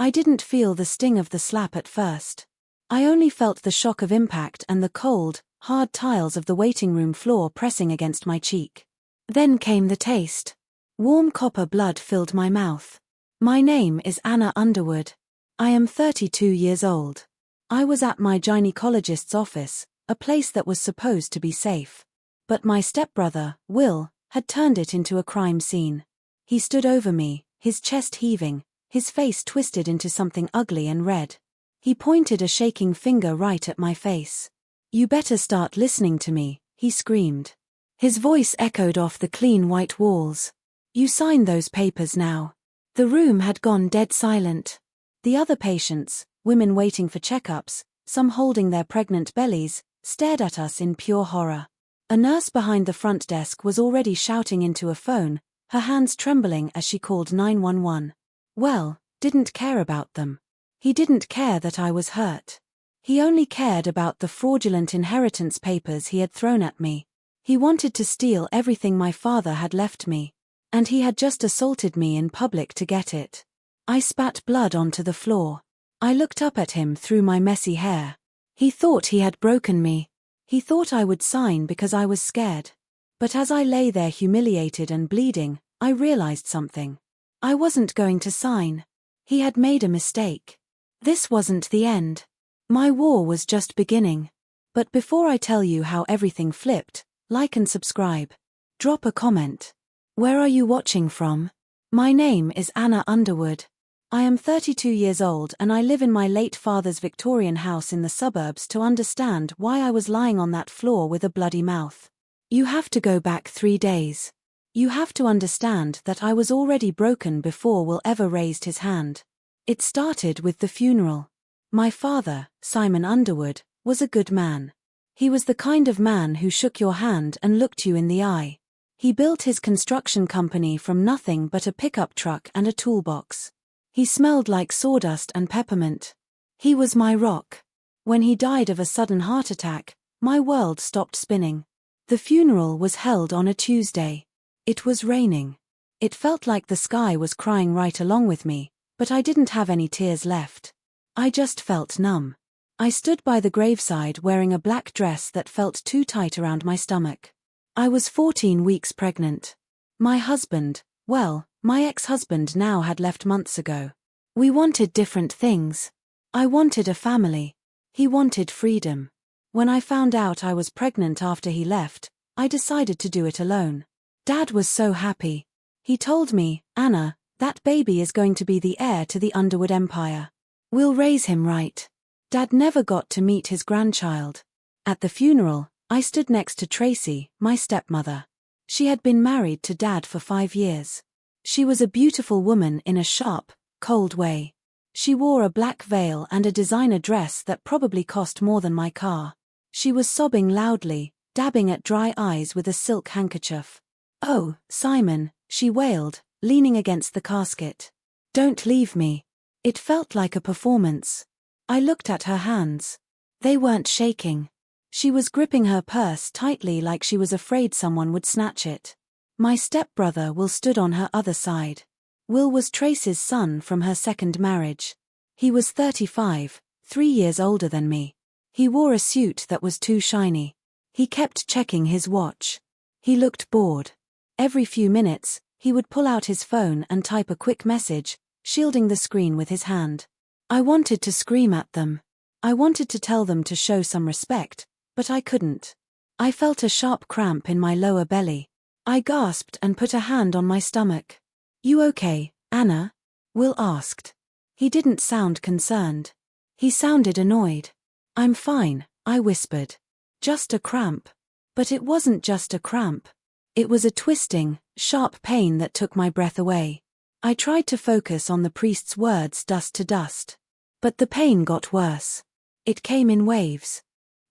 I didn't feel the sting of the slap at first. I only felt the shock of impact and the cold, hard tiles of the waiting room floor pressing against my cheek. Then came the taste. Warm copper blood filled my mouth. My name is Anna Underwood. I am 32 years old. I was at my gynecologist's office, a place that was supposed to be safe. But my stepbrother, Will, had turned it into a crime scene. He stood over me, his chest heaving, his face twisted into something ugly and red. He pointed a shaking finger right at my face. "You better start listening to me," he screamed. His voice echoed off the clean white walls. "You sign those papers now." The room had gone dead silent. The other patients, women waiting for checkups, some holding their pregnant bellies, stared at us in pure horror. A nurse behind the front desk was already shouting into a phone, her hands trembling as she called 911. Well, didn't care about them. He didn't care that I was hurt. He only cared about the fraudulent inheritance papers he had thrown at me. He wanted to steal everything my father had left me. And he had just assaulted me in public to get it. I spat blood onto the floor. I looked up at him through my messy hair. He thought he had broken me. He thought I would sign because I was scared. But as I lay there humiliated and bleeding, I realized something. I wasn't going to sign. He had made a mistake. This wasn't the end. My war was just beginning. But before I tell you how everything flipped, like and subscribe. Drop a comment. Where are you watching from? My name is Anna Underwood. I am 32 years old and I live in my late father's Victorian house in the suburbs to understand why I was lying on that floor with a bloody mouth. You have to go back 3 days. You have to understand that I was already broken before Will ever raised his hand. It started with the funeral. My father, Simon Underwood, was a good man. He was the kind of man who shook your hand and looked you in the eye. He built his construction company from nothing but a pickup truck and a toolbox. He smelled like sawdust and peppermint. He was my rock. When he died of a sudden heart attack, my world stopped spinning. The funeral was held on a Tuesday. It was raining. It felt like the sky was crying right along with me, but I didn't have any tears left. I just felt numb. I stood by the graveside wearing a black dress that felt too tight around my stomach. I was 14 weeks pregnant. My husband, well, my ex-husband now had left months ago. We wanted different things. I wanted a family. He wanted freedom. When I found out I was pregnant after he left, I decided to do it alone. Dad was so happy. He told me, "Anna, that baby is going to be the heir to the Underwood empire. We'll raise him right." Dad never got to meet his grandchild. At the funeral, I stood next to Tracy, my stepmother. She had been married to Dad for 5 years. She was a beautiful woman in a sharp, cold way. She wore a black veil and a designer dress that probably cost more than my car. She was sobbing loudly, dabbing at dry eyes with a silk handkerchief. "Oh, Simon," she wailed, leaning against the casket. "Don't leave me." It felt like a performance. I looked at her hands. They weren't shaking. She was gripping her purse tightly like she was afraid someone would snatch it. My stepbrother Will stood on her other side. Will was Tracy's son from her second marriage. He was 35, 3 years older than me. He wore a suit that was too shiny. He kept checking his watch. He looked bored. Every few minutes, he would pull out his phone and type a quick message, shielding the screen with his hand. I wanted to scream at them. I wanted to tell them to show some respect, but I couldn't. I felt a sharp cramp in my lower belly. I gasped and put a hand on my stomach. "You okay, Anna?" Will asked. He didn't sound concerned. He sounded annoyed. "I'm fine," I whispered. "Just a cramp." But it wasn't just a cramp. It was a twisting, sharp pain that took my breath away. I tried to focus on the priest's words dust to dust. But the pain got worse. It came in waves.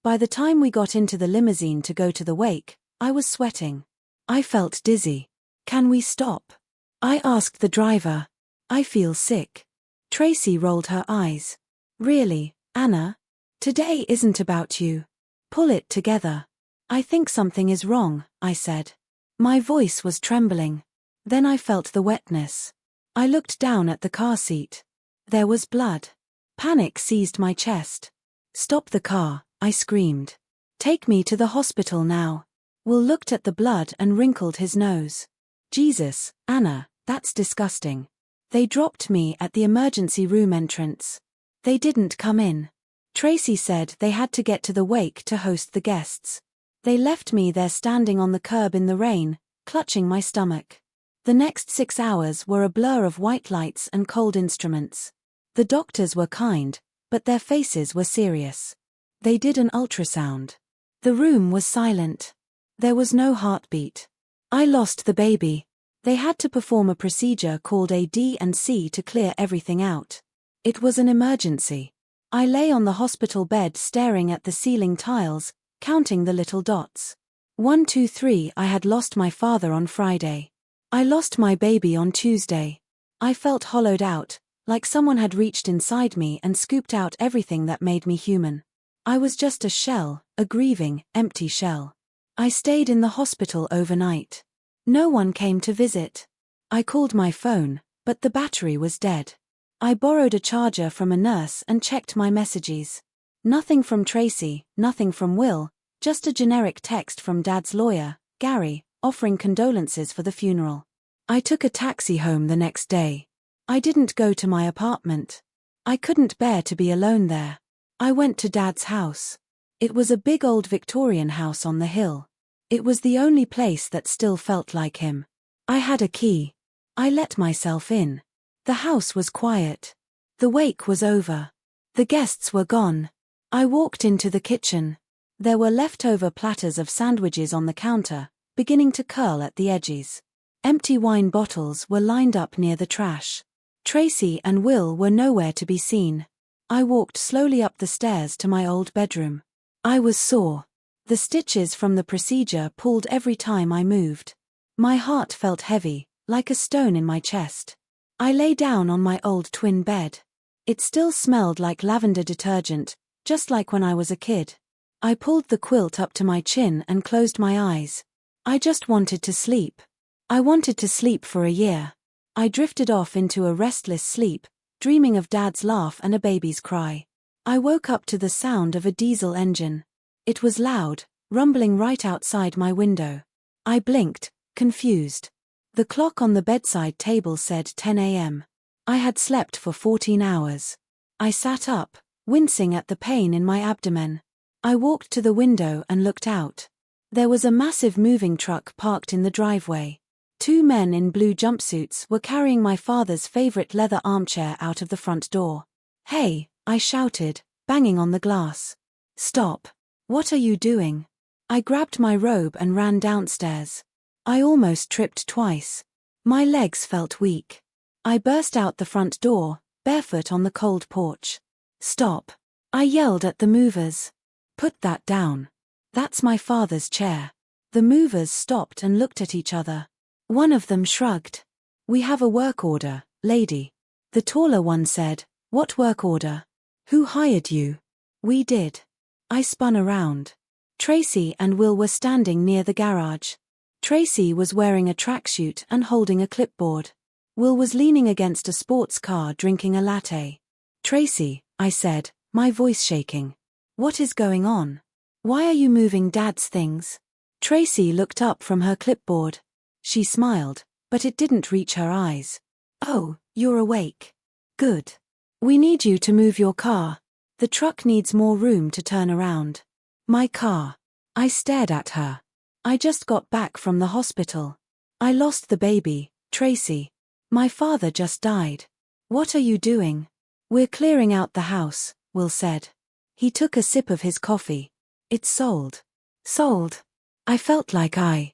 By the time we got into the limousine to go to the wake, I was sweating. I felt dizzy. "Can we stop?" I asked the driver. "I feel sick." Tracy rolled her eyes. "Really, Anna? Today isn't about you. Pull it together." "I think something is wrong," I said. My voice was trembling. Then I felt the wetness. I looked down at the car seat. There was blood. Panic seized my chest. "Stop the car," I screamed. "Take me to the hospital now." Will looked at the blood and wrinkled his nose. "Jesus, Anna, that's disgusting." They dropped me at the emergency room entrance. They didn't come in. Tracy said they had to get to the wake to host the guests. They left me there standing on the curb in the rain, clutching my stomach. The next 6 hours were a blur of white lights and cold instruments. The doctors were kind, but their faces were serious. They did an ultrasound. The room was silent. There was no heartbeat. I lost the baby. They had to perform a procedure called a D&C to clear everything out. It was an emergency. I lay on the hospital bed staring at the ceiling tiles, counting the little dots. 1, 2, 3. I had lost my father on Friday. I lost my baby on Tuesday. I felt hollowed out, like someone had reached inside me and scooped out everything that made me human. I was just a shell, a grieving, empty shell. I stayed in the hospital overnight. No one came to visit. I called my phone, but the battery was dead. I borrowed a charger from a nurse and checked my messages. Nothing from Tracy, nothing from Will, just a generic text from Dad's lawyer, Gary, offering condolences for the funeral. I took a taxi home the next day. I didn't go to my apartment. I couldn't bear to be alone there. I went to Dad's house. It was a big old Victorian house on the hill. It was the only place that still felt like him. I had a key. I let myself in. The house was quiet. The wake was over. The guests were gone. I walked into the kitchen. There were leftover platters of sandwiches on the counter, beginning to curl at the edges. Empty wine bottles were lined up near the trash. Tracy and Will were nowhere to be seen. I walked slowly up the stairs to my old bedroom. I was sore. The stitches from the procedure pulled every time I moved. My heart felt heavy, like a stone in my chest. I lay down on my old twin bed. It still smelled like lavender detergent, just like when I was a kid. I pulled the quilt up to my chin and closed my eyes. I just wanted to sleep. I wanted to sleep for a year. I drifted off into a restless sleep, dreaming of Dad's laugh and a baby's cry. I woke up to the sound of a diesel engine. It was loud, rumbling right outside my window. I blinked, confused. The clock on the bedside table said 10 a.m. I had slept for 14 hours. I sat up, wincing at the pain in my abdomen. I walked to the window and looked out. There was a massive moving truck parked in the driveway. 2 men in blue jumpsuits were carrying my father's favorite leather armchair out of the front door. "Hey," I shouted, banging on the glass. "Stop. What are you doing?" I grabbed my robe and ran downstairs. I almost tripped twice. My legs felt weak. I burst out the front door, barefoot on the cold porch. "Stop." I yelled at the movers. "Put that down. That's my father's chair." The movers stopped and looked at each other. One of them shrugged. "We have a work order, lady." The taller one said, "What work order? Who hired you?" "We did." I spun around. Tracy and Will were standing near the garage. Tracy was wearing a tracksuit and holding a clipboard. Will was leaning against a sports car drinking a latte. "Tracy," I said, my voice shaking. "What is going on? Why are you moving Dad's things?" Tracy looked up from her clipboard. She smiled, but it didn't reach her eyes. "Oh, you're awake. Good. We need you to move your car. The truck needs more room to turn around." "My car." I stared at her. "I just got back from the hospital. I lost the baby, Tracy. My father just died." "What are you doing?" "We're clearing out the house," Will said. He took a sip of his coffee. "It's sold." "Sold?" I felt like I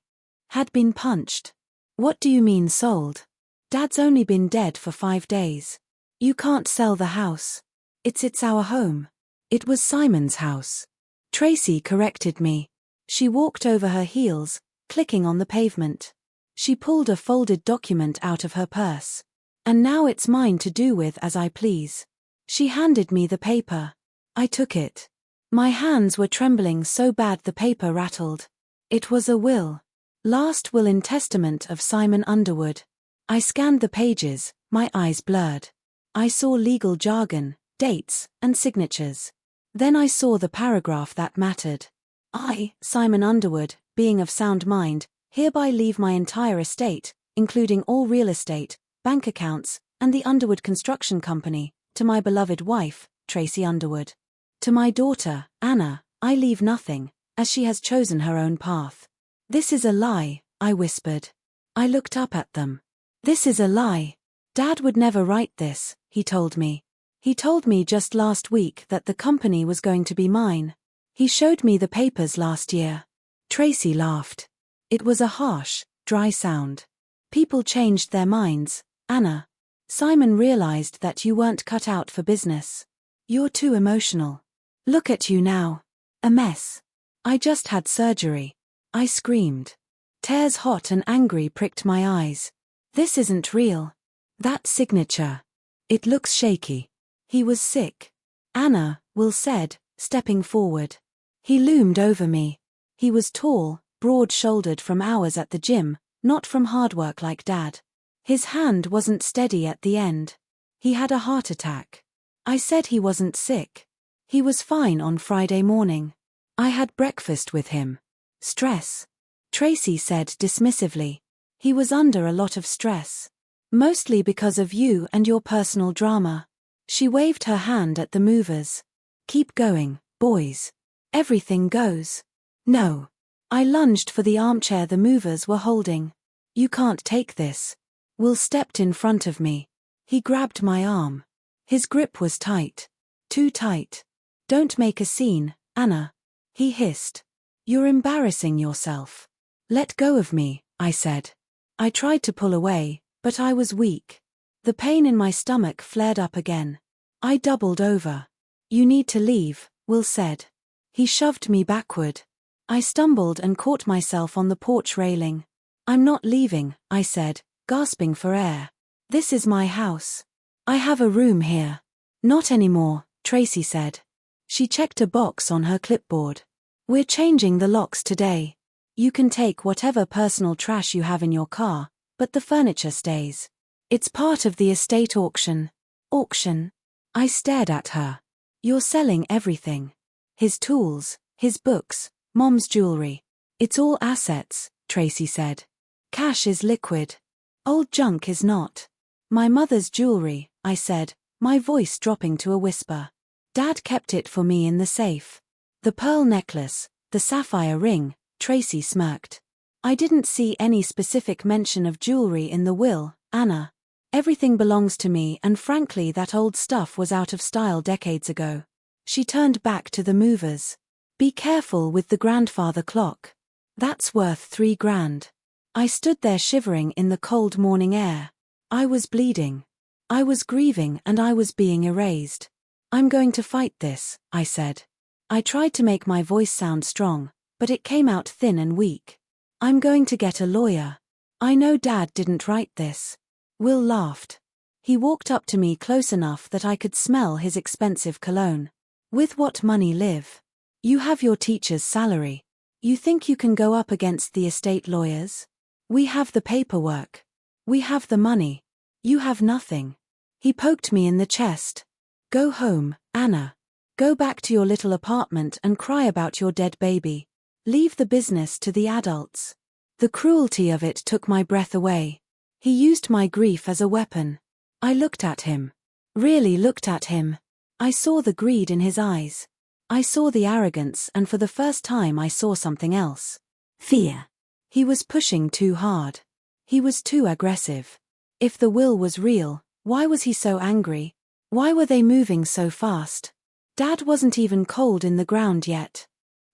had been punched. "What do you mean sold? Dad's only been dead for 5 days. You can't sell the house. It's our home." "It was Simon's house." Tracy corrected me. She walked over her heels, clicking on the pavement. She pulled a folded document out of her purse. "And now it's mine to do with as I please." She handed me the paper. I took it. My hands were trembling so bad the paper rattled. It was a will. Last will and testament of Simon Underwood. I scanned the pages, my eyes blurred. I saw legal jargon, dates, and signatures. Then I saw the paragraph that mattered. I, Simon Underwood, being of sound mind, hereby leave my entire estate, including all real estate, bank accounts, and the Underwood Construction Company, to my beloved wife, Tracy Underwood. To my daughter, Anna, I leave nothing, as she has chosen her own path. This is a lie, I whispered. I looked up at them. This is a lie. Dad would never write this, he told me. He told me just last week that the company was going to be mine. He showed me the papers last year. Tracy laughed. It was a harsh, dry sound. People changed their minds, Anna. Simon realized that you weren't cut out for business. You're too emotional. Look at you now. A mess. I just had surgery. I screamed. Tears hot and angry pricked my eyes. This isn't real. That signature. It looks shaky. He was sick. Anna, Will said, stepping forward. He loomed over me. He was tall, broad-shouldered from hours at the gym, not from hard work like Dad. His hand wasn't steady at the end. He had a heart attack. I said he wasn't sick. He was fine on Friday morning. I had breakfast with him. Stress. Tracy said dismissively. He was under a lot of stress. Mostly because of you and your personal drama. She waved her hand at the movers. Keep going, boys. Everything goes. No. I lunged for the armchair the movers were holding. You can't take this. Will stepped in front of me. He grabbed my arm. His grip was tight. Too tight. Don't make a scene, Anna. He hissed. You're embarrassing yourself. Let go of me, I said. I tried to pull away, but I was weak. The pain in my stomach flared up again. I doubled over. You need to leave, Will said. He shoved me backward. I stumbled and caught myself on the porch railing. I'm not leaving, I said, gasping for air. This is my house. I have a room here. Not anymore, Tracy said. She checked a box on her clipboard. We're changing the locks today. You can take whatever personal trash you have in your car, but the furniture stays. It's part of the estate auction. Auction? I stared at her. You're selling everything. His tools, his books, Mom's jewelry. It's all assets, Tracy said. Cash is liquid. Old junk is not. My mother's jewelry, I said, my voice dropping to a whisper. Dad kept it for me in the safe. The pearl necklace, the sapphire ring, Tracy smirked. I didn't see any specific mention of jewelry in the will, Anna. Everything belongs to me, and frankly that old stuff was out of style decades ago. She turned back to the movers. Be careful with the grandfather clock. That's worth $3,000. I stood there shivering in the cold morning air. I was bleeding. I was grieving and I was being erased. I'm going to fight this, I said. I tried to make my voice sound strong, but it came out thin and weak. I'm going to get a lawyer. I know Dad didn't write this. Will laughed. He walked up to me close enough that I could smell his expensive cologne. With what money live? You have your teacher's salary. You think you can go up against the estate lawyers? We have the paperwork. We have the money. You have nothing. He poked me in the chest. Go home, Anna. Go back to your little apartment and cry about your dead baby. Leave the business to the adults. The cruelty of it took my breath away. He used my grief as a weapon. I looked at him. Really looked at him. I saw the greed in his eyes. I saw the arrogance, and for the first time I saw something else. Fear. He was pushing too hard. He was too aggressive. If the will was real, why was he so angry? Why were they moving so fast? Dad wasn't even cold in the ground yet.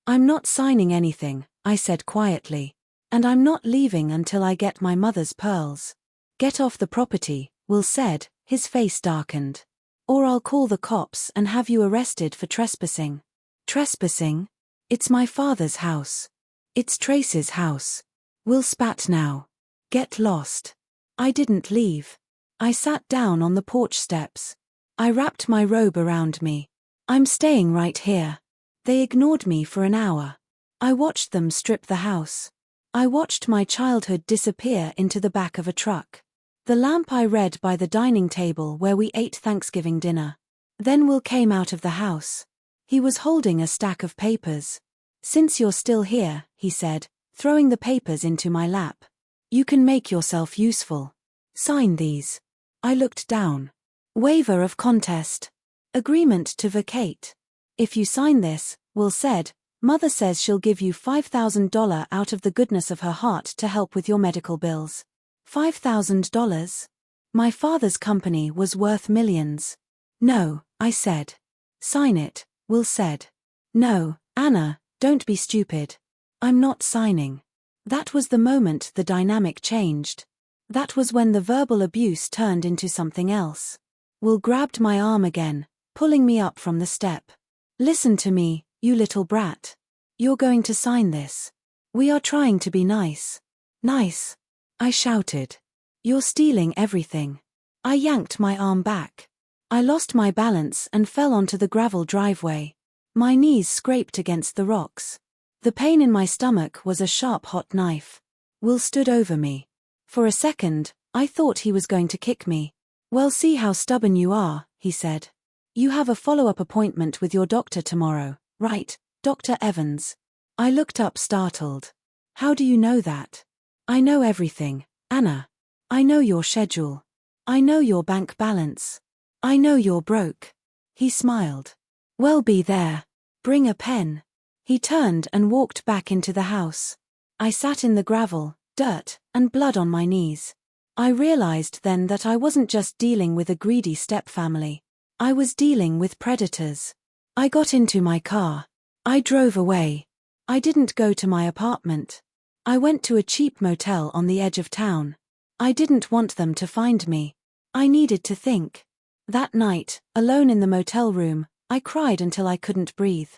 I'm not signing anything, I said quietly. And I'm not leaving until I get my mother's pearls. Get off the property, Will said, his face darkened. Or I'll call the cops and have you arrested for trespassing. Trespassing? It's my father's house. It's Tracy's house. Will spat now. Get lost. I didn't leave. I sat down on the porch steps. I wrapped my robe around me. I'm staying right here. They ignored me for an hour. I watched them strip the house. I watched my childhood disappear into the back of a truck. The lamp I read by the dining table where we ate Thanksgiving dinner. Then Will came out of the house. He was holding a stack of papers. "Since you're still here," he said, throwing the papers into my lap. "You can make yourself useful. Sign these." I looked down. Waiver of contest. Agreement to vacate. "If you sign this," Will said, "Mother says she'll give you $5,000 out of the goodness of her heart to help with your medical bills." $5,000? My father's company was worth millions. "No," I said. "Sign it," Will said. "No, Anna, don't be stupid. I'm not signing." That was the moment the dynamic changed. That was when the verbal abuse turned into something else. Will grabbed my arm again, pulling me up from the step. "Listen to me, you little brat. You're going to sign this. We are trying to be nice." "Nice?" I shouted. "You're stealing everything." I yanked my arm back. I lost my balance and fell onto the gravel driveway. My knees scraped against the rocks. The pain in my stomach was a sharp hot knife. Will stood over me. For a second, I thought he was going to kick me. "Well, see how stubborn you are," he said. "You have a follow-up appointment with your doctor tomorrow, right, Dr. Evans?" I looked up startled. "How do you know that?" "I know everything, Anna. I know your schedule. I know your bank balance. I know you're broke." He smiled. "Well, be there. Bring a pen." He turned and walked back into the house. I sat in the gravel, dirt, and blood on my knees. I realized then that I wasn't just dealing with a greedy stepfamily. I was dealing with predators. I got into my car. I drove away. I didn't go to my apartment. I went to a cheap motel on the edge of town. I didn't want them to find me. I needed to think. That night, alone in the motel room, I cried until I couldn't breathe.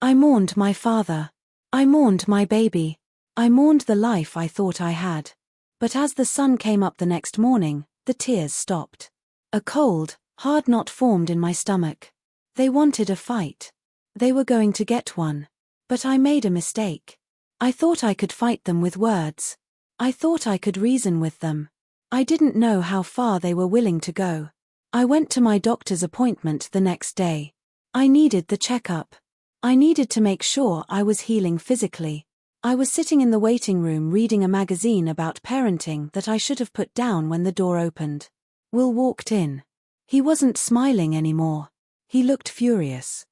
I mourned my father. I mourned my baby. I mourned the life I thought I had. But as the sun came up the next morning, the tears stopped. A cold, hard knot formed in my stomach. They wanted a fight. They were going to get one. But I made a mistake. I thought I could fight them with words. I thought I could reason with them. I didn't know how far they were willing to go. I went to my doctor's appointment the next day. I needed the checkup. I needed to make sure I was healing physically. I was sitting in the waiting room reading a magazine about parenting that I should have put down when the door opened. Will walked in. He wasn't smiling anymore. He looked furious.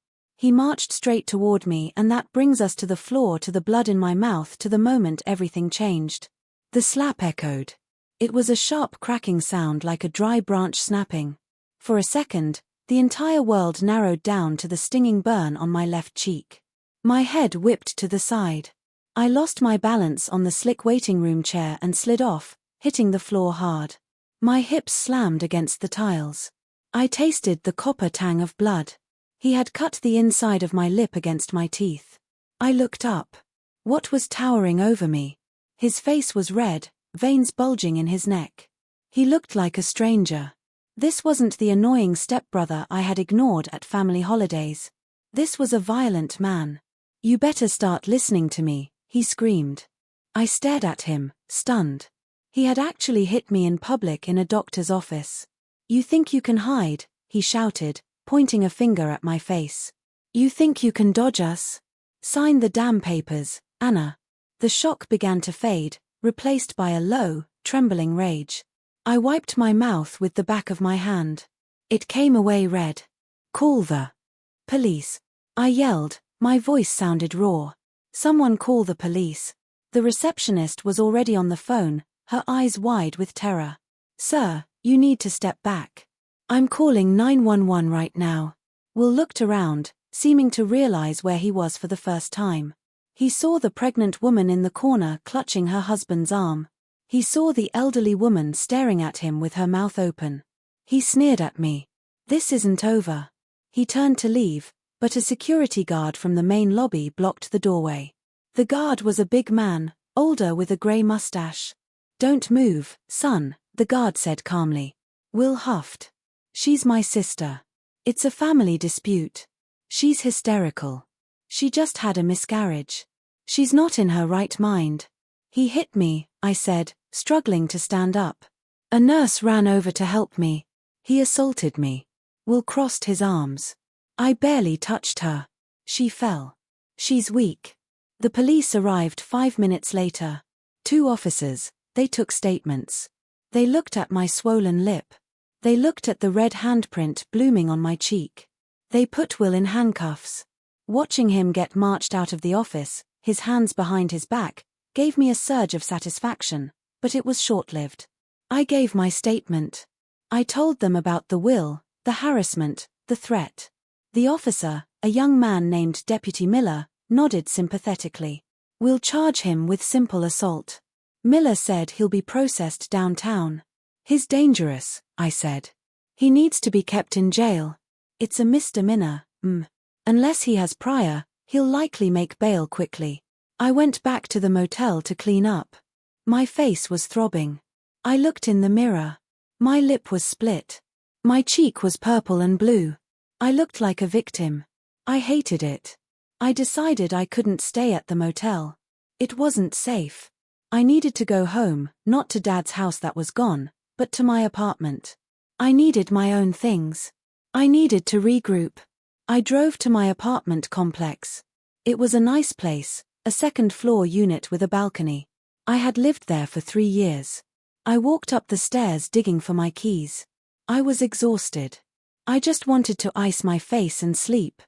He marched straight toward me, and that brings us to the floor, to the blood in my mouth, to the moment everything changed. The slap echoed. It was a sharp cracking sound like a dry branch snapping. For a second, the entire world narrowed down to the stinging burn on my left cheek. My head whipped to the side. I lost my balance on the slick waiting room chair and slid off, hitting the floor hard. My hips slammed against the tiles. I tasted the copper tang of blood. He had cut the inside of my lip against my teeth. I looked up. What was towering over me? His face was red, veins bulging in his neck. He looked like a stranger. This wasn't the annoying stepbrother I had ignored at family holidays. This was a violent man. "You better start listening to me," he screamed. I stared at him, stunned. He had actually hit me in public in a doctor's office. "You think you can hide?" he shouted, pointing a finger at my face. "You think you can dodge us? Sign the damn papers, Anna." The shock began to fade, replaced by a low, trembling rage. I wiped my mouth with the back of my hand. It came away red. "Call the police," I yelled, my voice sounded raw. "Someone call the police." The receptionist was already on the phone, her eyes wide with terror. "Sir, you need to step back. I'm calling 911 right now." Will looked around, seeming to realize where he was for the first time. He saw the pregnant woman in the corner clutching her husband's arm. He saw the elderly woman staring at him with her mouth open. He sneered at me. "This isn't over." He turned to leave, but a security guard from the main lobby blocked the doorway. The guard was a big man, older with a gray mustache. "Don't move, son," the guard said calmly. Will huffed. "She's my sister. It's a family dispute. She's hysterical. She just had a miscarriage. She's not in her right mind." "He hit me," I said, struggling to stand up. A nurse ran over to help me. He assaulted me. Will crossed his arms. I barely touched her. She fell. She's weak. The police arrived 5 minutes later. 2 officers, they took statements. They looked at my swollen lip. They looked at the red handprint blooming on my cheek. They put Will in handcuffs. Watching him get marched out of the office, his hands behind his back, gave me a surge of satisfaction, but it was short-lived. I gave my statement. I told them about the will, the harassment, the threat. The officer, a young man named Deputy Miller, nodded sympathetically. We'll charge him with simple assault. Miller said he'll be processed downtown. He's dangerous, I said. He needs to be kept in jail. It's a misdemeanor, Unless he has prior, he'll likely make bail quickly. I went back to the motel to clean up. My face was throbbing. I looked in the mirror. My lip was split. My cheek was purple and blue. I looked like a victim. I hated it. I decided I couldn't stay at the motel. It wasn't safe. I needed to go home, not to Dad's house that was gone, but to my apartment. I needed my own things. I needed to regroup. I drove to my apartment complex. It was a nice place, a second-floor unit with a balcony. I had lived there for 3 years. I walked up the stairs digging for my keys. I was exhausted. I just wanted to ice my face and sleep.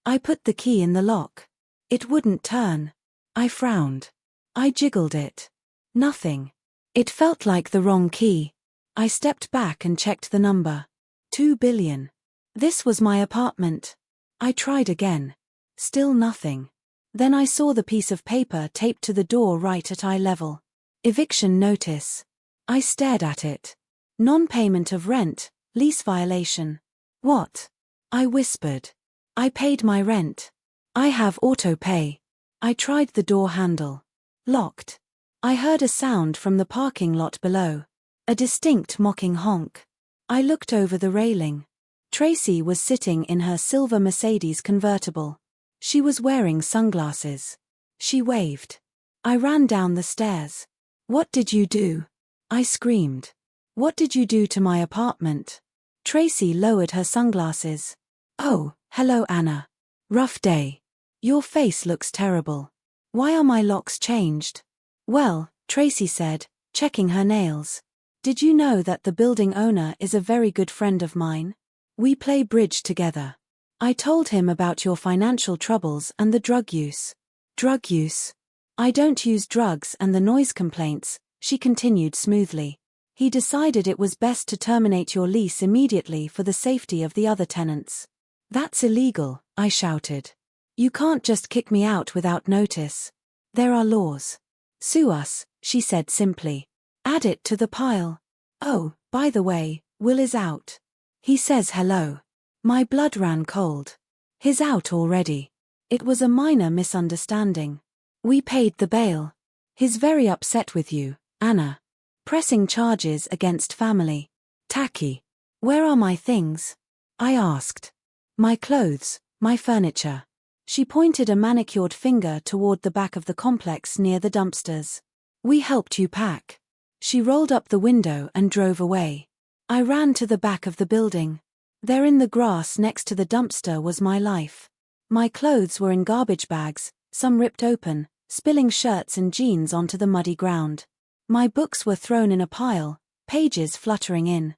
I put the key in the lock. It wouldn't turn. I frowned. I jiggled it. Nothing. It felt like the wrong key. I stepped back and checked the number. 2 billion. This was my apartment. I tried again. Still nothing. Then I saw the piece of paper taped to the door right at eye level. Eviction notice. I stared at it. Non-payment of rent, lease violation. What? I whispered. I paid my rent. I have auto-pay. I tried the door handle. Locked. I heard a sound from the parking lot below. A distinct mocking honk. I looked over the railing. Tracy was sitting in her silver Mercedes convertible. She was wearing sunglasses. She waved. I ran down the stairs. What did you do? I screamed. What did you do to my apartment? Tracy lowered her sunglasses. Oh, hello Anna. Rough day. Your face looks terrible. Why are my locks changed? Well, Tracy said, checking her nails. Did you know that the building owner is a very good friend of mine? We play bridge together. I told him about your financial troubles and the drug use. Drug use? I don't use drugs and the noise complaints, she continued smoothly. He decided it was best to terminate your lease immediately for the safety of the other tenants. That's illegal, I shouted. You can't just kick me out without notice. There are laws. Sue us, she said simply. Add it to the pile. Oh, by the way, Will is out. He says hello. My blood ran cold. He's out already. It was a minor misunderstanding. We paid the bail. He's very upset with you, Anna. Pressing charges against family. Tacky. Where are my things? I asked. My clothes, my furniture. She pointed a manicured finger toward the back of the complex near the dumpsters. We helped you pack. She rolled up the window and drove away. I ran to the back of the building. There in the grass next to the dumpster was my life. My clothes were in garbage bags, some ripped open, spilling shirts and jeans onto the muddy ground. My books were thrown in a pile, pages fluttering in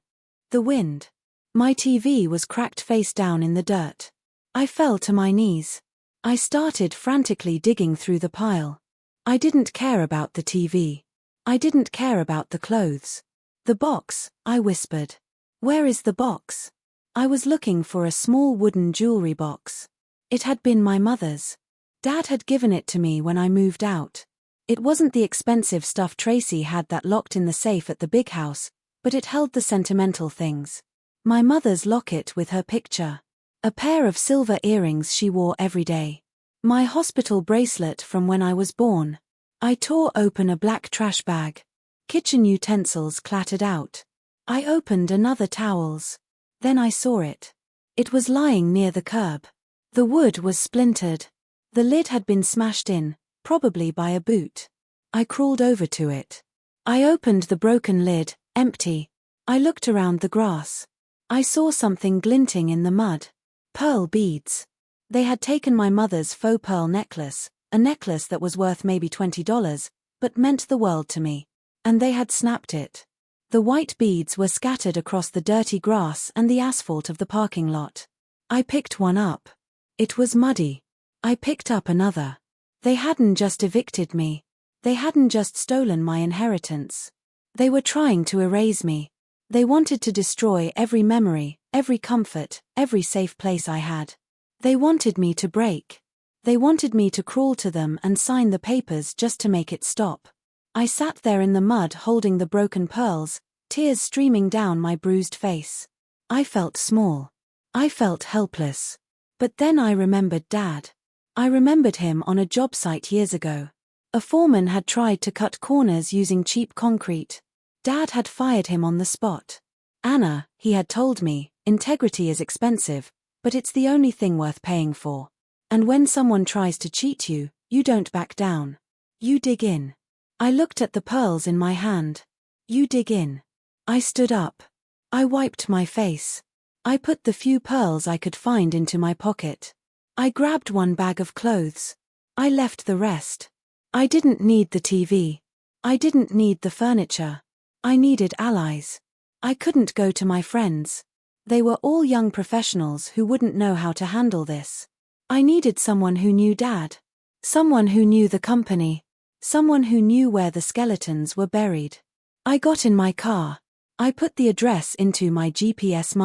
the wind. My TV was cracked face down in the dirt. I fell to my knees. I started frantically digging through the pile. I didn't care about the TV. I didn't care about the clothes. The box, I whispered. Where is the box? I was looking for a small wooden jewelry box. It had been my mother's. Dad had given it to me when I moved out. It wasn't the expensive stuff Tracy had that locked in the safe at the big house, but it held the sentimental things. My mother's locket with her picture. A pair of silver earrings she wore every day. My hospital bracelet from when I was born. I tore open a black trash bag. Kitchen utensils clattered out. I opened another towels. Then I saw it. It was lying near the curb. The wood was splintered. The lid had been smashed in, probably by a boot. I crawled over to it. I opened the broken lid, empty. I looked around the grass. I saw something glinting in the mud. Pearl beads. They had taken my mother's faux pearl necklace, a necklace that was worth maybe $20, but meant the world to me. And they had snapped it. The white beads were scattered across the dirty grass and the asphalt of the parking lot. I picked one up. It was muddy. I picked up another. They hadn't just evicted me. They hadn't just stolen my inheritance. They were trying to erase me. They wanted to destroy every memory, every comfort, every safe place I had. They wanted me to break. They wanted me to crawl to them and sign the papers just to make it stop. I sat there in the mud holding the broken pearls, tears streaming down my bruised face. I felt small. I felt helpless. But then I remembered Dad. I remembered him on a job site years ago. A foreman had tried to cut corners using cheap concrete. Dad had fired him on the spot. Anna, he had told me, integrity is expensive, but it's the only thing worth paying for. And when someone tries to cheat you, you don't back down. You dig in. I looked at the pearls in my hand. You dig in. I stood up. I wiped my face. I put the few pearls I could find into my pocket. I grabbed one bag of clothes. I left the rest. I didn't need the TV. I didn't need the furniture. I needed allies. I couldn't go to my friends. They were all young professionals who wouldn't know how to handle this. I needed someone who knew Dad. Someone who knew the company. Someone who knew where the skeletons were buried. I got in my car. I put the address into my GPS.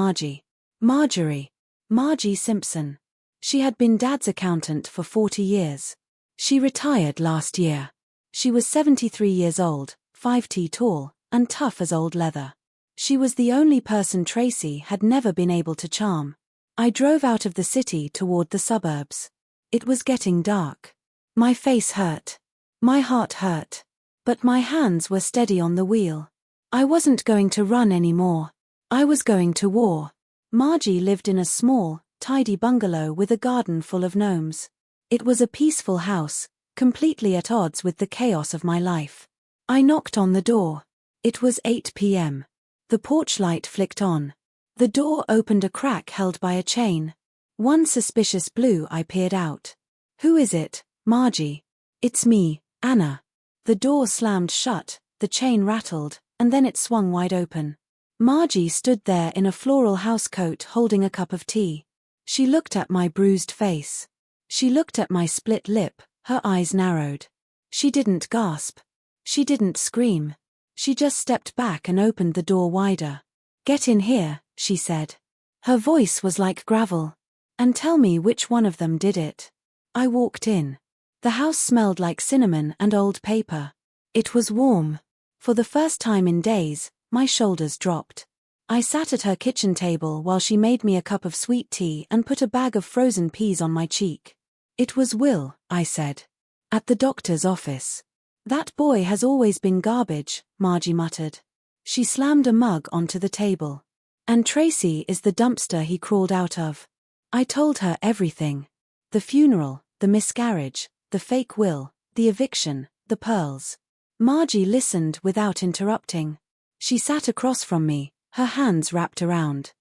Margie Simpson. She had been Dad's accountant for 40 years. She retired last year. She was 73 years old, 5'2" tall, and tough as old leather. She was the only person Tracy had never been able to charm. I drove out of the city toward the suburbs. It was getting dark. My face hurt. My heart hurt. But my hands were steady on the wheel. I wasn't going to run anymore. I was going to war. Margie lived in a small, tidy bungalow with a garden full of gnomes. It was a peaceful house, completely at odds with the chaos of my life. I knocked on the door. It was 8 p.m. The porch light flicked on. The door opened a crack held by a chain. One suspicious blue eye peered out. "Who is it, Margie?" "It's me, Anna." The door slammed shut, the chain rattled, and then it swung wide open. Margie stood there in a floral housecoat holding a cup of tea. She looked at my bruised face. She looked at my split lip, her eyes narrowed. She didn't gasp. She didn't scream. She just stepped back and opened the door wider. "Get in here," she said. Her voice was like gravel. "And tell me which one of them did it." I walked in. The house smelled like cinnamon and old paper. It was warm. For the first time in days, my shoulders dropped. I sat at her kitchen table while she made me a cup of sweet tea and put a bag of frozen peas on my cheek. "It was Will," I said. "At the doctor's office." "That boy has always been garbage," Margie muttered. She slammed a mug onto the table. "And Tracy is the dumpster he crawled out of." I told her everything. The funeral, the miscarriage, the fake will, the eviction, the pearls. Margie listened without interrupting. She sat across from me, her hands wrapped around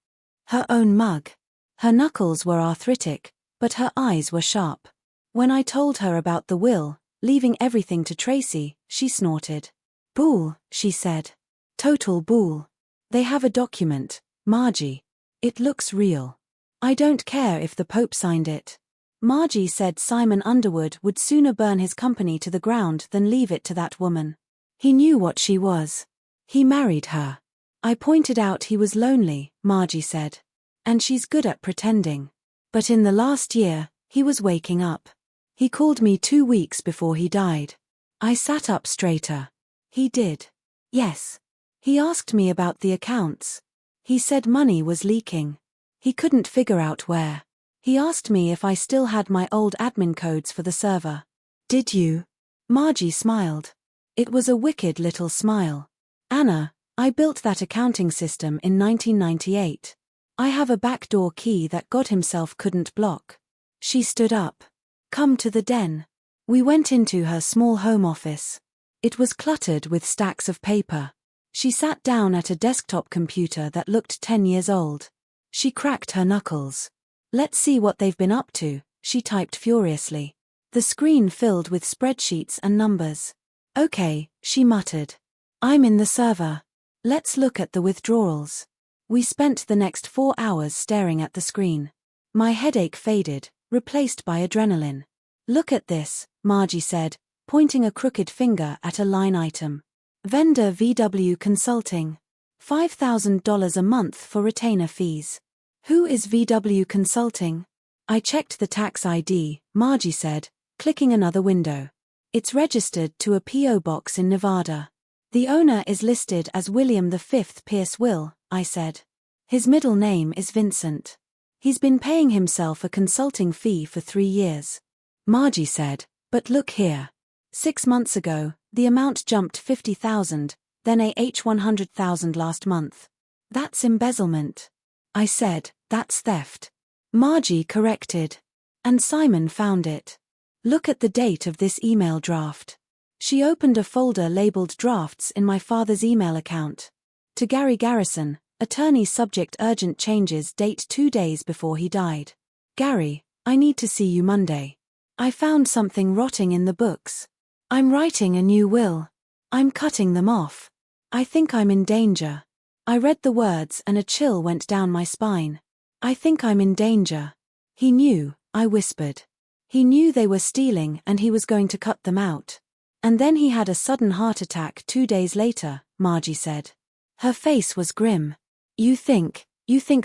her own mug. Her knuckles were arthritic, but her eyes were sharp. When I told her about the will, leaving everything to Tracy, she snorted. "Bull," she said. "Total bull. They have a document, Margie. It looks real. I don't care if the Pope signed it." Margie said Simon Underwood would sooner burn his company to the ground than leave it to that woman. He knew what she was. He married her. I pointed out he was lonely, Margie said. And she's good at pretending. But in the last year, he was waking up. He called me 2 weeks before he died. I sat up straighter. He did. Yes. He asked me about the accounts. He said money was leaking. He couldn't figure out where. He asked me if I still had my old admin codes for the server. "Did you?" Margie smiled. It was a wicked little smile. "Anna, I built that accounting system in 1998. I have a backdoor key that God himself couldn't block." She stood up. "Come to the den." We went into her small home office. It was cluttered with stacks of paper. She sat down at a desktop computer that looked 10 years old. She cracked her knuckles. "Let's see what they've been up to," she typed furiously. The screen filled with spreadsheets and numbers. "Okay," she muttered. "I'm in the server. Let's look at the withdrawals." We spent the next 4 hours staring at the screen. My headache faded, replaced by adrenaline. "Look at this," Margie said, pointing a crooked finger at a line item. Vendor VW Consulting. $5,000 a month for retainer fees. Who is VW Consulting? I checked the tax ID, Margie said, clicking another window. It's registered to a P.O. box in Nevada. The owner is listed as William V. Pierce Will, I said. His middle name is Vincent. He's been paying himself a consulting fee for 3 years. Margie said, but look here. 6 months ago, the amount jumped $50,000, then $100,000 last month. That's embezzlement. I said, that's theft. Margie corrected. And Simon found it. Look at the date of this email draft. She opened a folder labeled Drafts in my father's email account. To Gary Garrison, attorney, subject urgent changes, date 2 days before he died. Gary, I need to see you Monday. I found something rotting in the books. I'm writing a new will. I'm cutting them off. I think I'm in danger. I read the words and a chill went down my spine. I think I'm in danger. He knew, I whispered. He knew they were stealing and he was going to cut them out. And then he had a sudden heart attack 2 days later, Margie said. Her face was grim. You think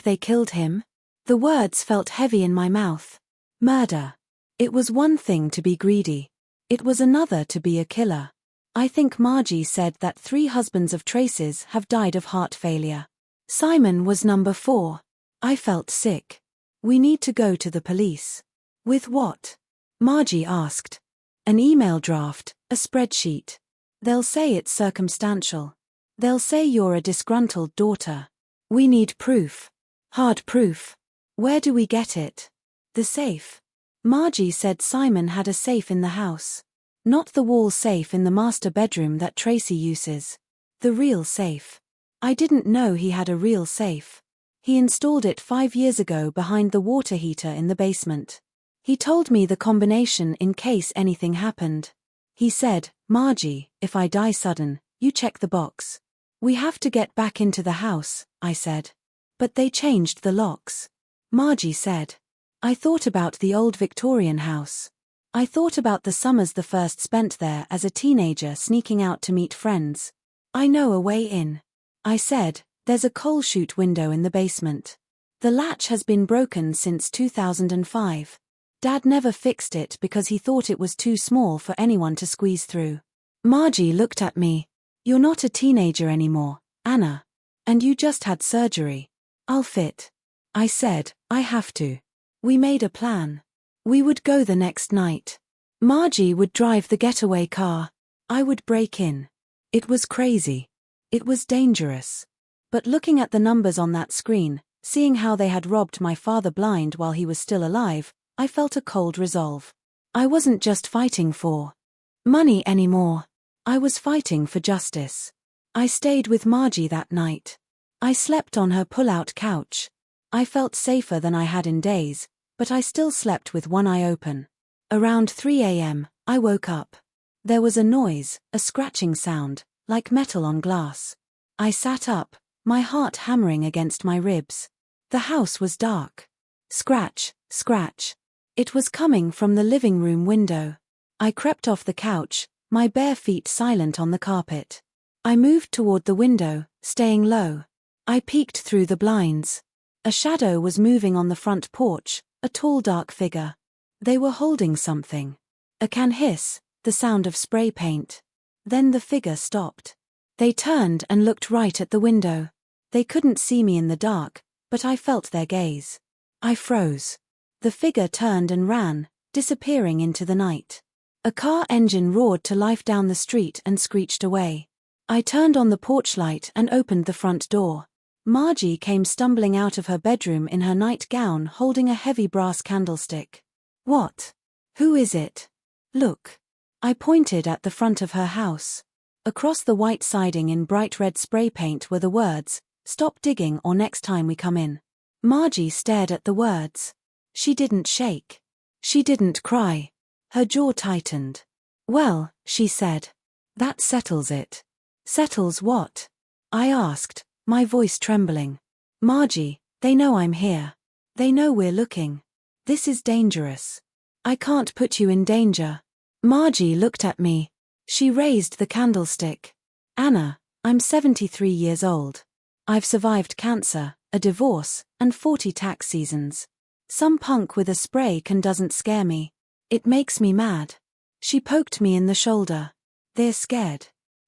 they killed him? The words felt heavy in my mouth. Murder. It was one thing to be greedy. It was another to be a killer. I think Margie said that 3 husbands of Tracy's have died of heart failure. Simon was number 4. I felt sick. We need to go to the police. With what? Margie asked. An email draft, a spreadsheet. They'll say it's circumstantial. They'll say you're a disgruntled daughter. We need proof. Hard proof. Where do we get it? The safe. Margie said Simon had a safe in the house. Not the wall safe in the master bedroom that Tracy uses. The real safe. I didn't know he had a real safe. He installed it 5 years ago behind the water heater in the basement. He told me the combination in case anything happened. He said, Margie, if I die sudden, you check the box. We have to get back into the house, I said. But they changed the locks. Margie said. I thought about the old Victorian house. I thought about the summers the first spent there as a teenager sneaking out to meet friends. I know a way in. I said, there's a coal chute window in the basement. The latch has been broken since 2005. Dad never fixed it because he thought it was too small for anyone to squeeze through. Margie looked at me. You're not a teenager anymore, Anna. And you just had surgery. I'll fit. I said, I have to. We made a plan. We would go the next night. Margie would drive the getaway car. I would break in. It was crazy. It was dangerous. But looking at the numbers on that screen, seeing how they had robbed my father blind while he was still alive, I felt a cold resolve. I wasn't just fighting for money anymore. I was fighting for justice. I stayed with Margie that night. I slept on her pull-out couch. I felt safer than I had in days, but I still slept with one eye open. Around 3 a.m., I woke up. There was a noise, a scratching sound, like metal on glass. I sat up, my heart hammering against my ribs. The house was dark. Scratch, scratch. It was coming from the living room window. I crept off the couch, my bare feet silent on the carpet. I moved toward the window, staying low. I peeked through the blinds. A shadow was moving on the front porch, a tall dark figure. They were holding something. A can hiss, the sound of spray paint. Then the figure stopped. They turned and looked right at the window. They couldn't see me in the dark, but I felt their gaze. I froze. The figure turned and ran, disappearing into the night. A car engine roared to life down the street and screeched away. I turned on the porch light and opened the front door. Margie came stumbling out of her bedroom in her nightgown holding a heavy brass candlestick. What? Who is it? Look. I pointed at the front of her house. Across the white siding in bright red spray paint were the words, "Stop digging or next time we come in." Margie stared at the words. She didn't shake. She didn't cry. Her jaw tightened. "Well," she said. "That settles it." "Settles what?" I asked, my voice trembling. "Margie, they know I'm here. They know we're looking. This is dangerous. I can't put you in danger." Margie looked at me. She raised the candlestick. "Anna, I'm 73 years old. I've survived cancer, a divorce, and 40 tax seasons. Some punk with a spray can doesn't scare me. It makes me mad." She poked me in the shoulder. "They're scared.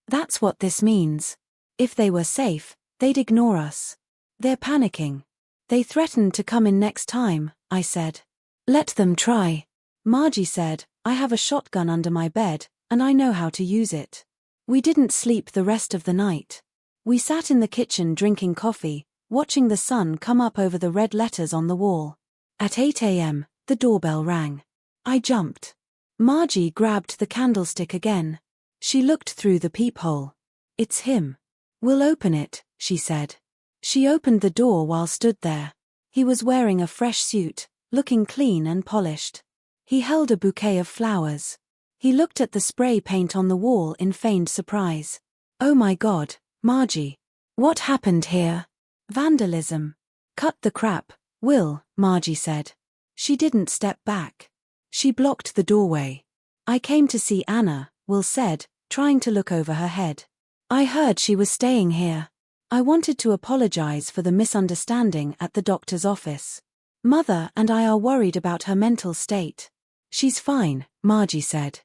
That's what this means. If they were safe, they'd ignore us. They're panicking. They threatened to come in next time," I said. "Let them try." Margie said, "I have a shotgun under my bed, and I know how to use it." We didn't sleep the rest of the night. We sat in the kitchen drinking coffee, watching the sun come up over the red letters on the wall. At 8 a.m., the doorbell rang. I jumped. Margie grabbed the candlestick again. She looked through the peephole. "It's him." "We'll open it," she said. She opened the door while stood there. He was wearing a fresh suit, looking clean and polished. He held a bouquet of flowers. He looked at the spray paint on the wall in feigned surprise. "Oh my God, Margie. What happened here?" "Vandalism." "Cut the crap, Will," Margie said. She didn't step back. She blocked the doorway. "I came to see Anna," Will said, trying to look over her head. "I heard she was staying here. I wanted to apologize for the misunderstanding at the doctor's office. Mother and I are worried about her mental state." "She's fine," Margie said.